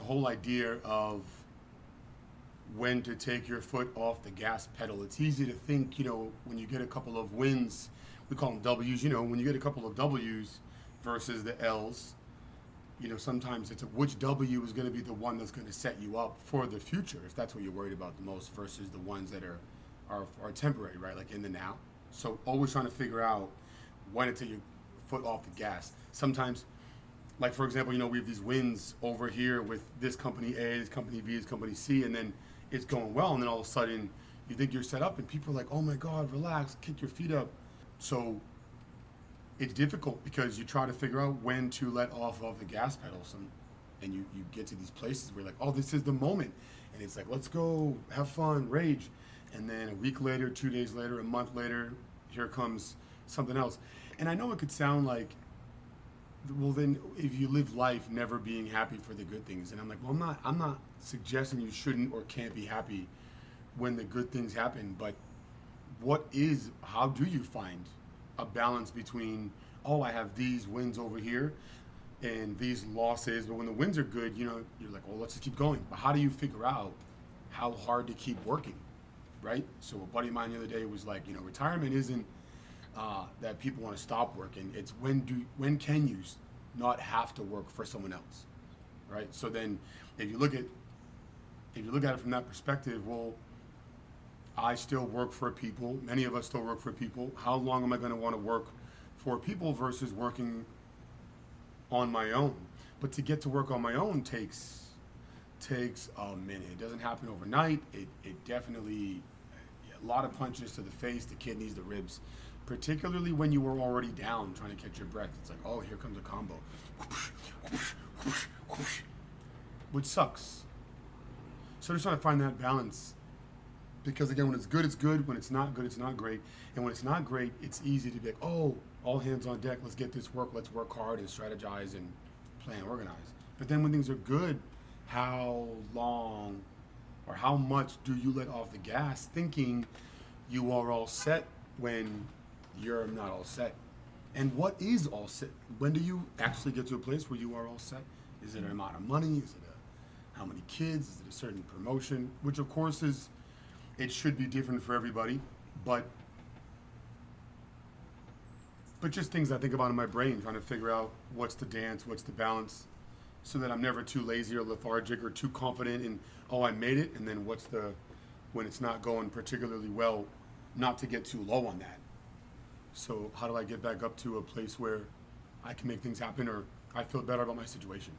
whole idea of when to take your foot off the gas pedal. It's easy to think, when you get a couple of wins, we call them W's, when you get a couple of W's versus the L's, sometimes it's which W is going to be the one that's going to set you up for the future, if that's what you're worried about the most, versus the ones that are temporary, right? Like in the now. So always trying to figure out when to take your foot off the gas. Sometimes, like for example, we have these wins over here with this company A, this company B, this company C, and then it's going well, and then all of a sudden you think you're set up, and people are like, "Oh my God, relax, kick your feet up." So it's difficult because you try to figure out when to let off of the gas pedals, and you get to these places where you're like, "Oh, this is the moment," and it's like, "Let's go, have fun, rage," and then a week later, 2 days later, a month later, here comes something else. And I know it could sound like, well, then if you live life never being happy for the good things, and I'm like, well, I'm not suggesting you shouldn't or can't be happy when the good things happen, but how do you find a balance between, oh, I have these wins over here and these losses, but when the wins are good, you're like, well, let's just keep going. But how do you figure out how hard to keep working, right? So a buddy of mine the other day was like, retirement isn't that people want to stop working. It's when can you not have to work for someone else, right? So then, if you look at it from that perspective, well, I still work for people. Many of us still work for people. How long am I going to want to work for people versus working on my own? But to get to work on my own takes a minute. It doesn't happen overnight. It definitely, a lot of punches to the face, the kidneys, the ribs. Particularly when you were already down trying to catch your breath. It's like, oh, here comes a combo. Which sucks. So just trying to find that balance. Because again, when it's good, it's good. When it's not good, it's not great. And when it's not great, it's easy to be like, oh, all hands on deck. Let's get this work. Let's work hard and strategize and plan, organize. But then when things are good, how long or how much do you let off the gas thinking you are all set when you're not all set? And what is all set? When do you actually get to a place where you are all set? Is it an amount of money? Is it how many kids? Is it a certain promotion? Which of course it should be different for everybody, but just things I think about in my brain, trying to figure out what's the dance, what's the balance, so that I'm never too lazy or lethargic or too confident in, oh, I made it, and then when it's not going particularly well, not to get too low on that. So how do I get back up to a place where I can make things happen or I feel better about my situation?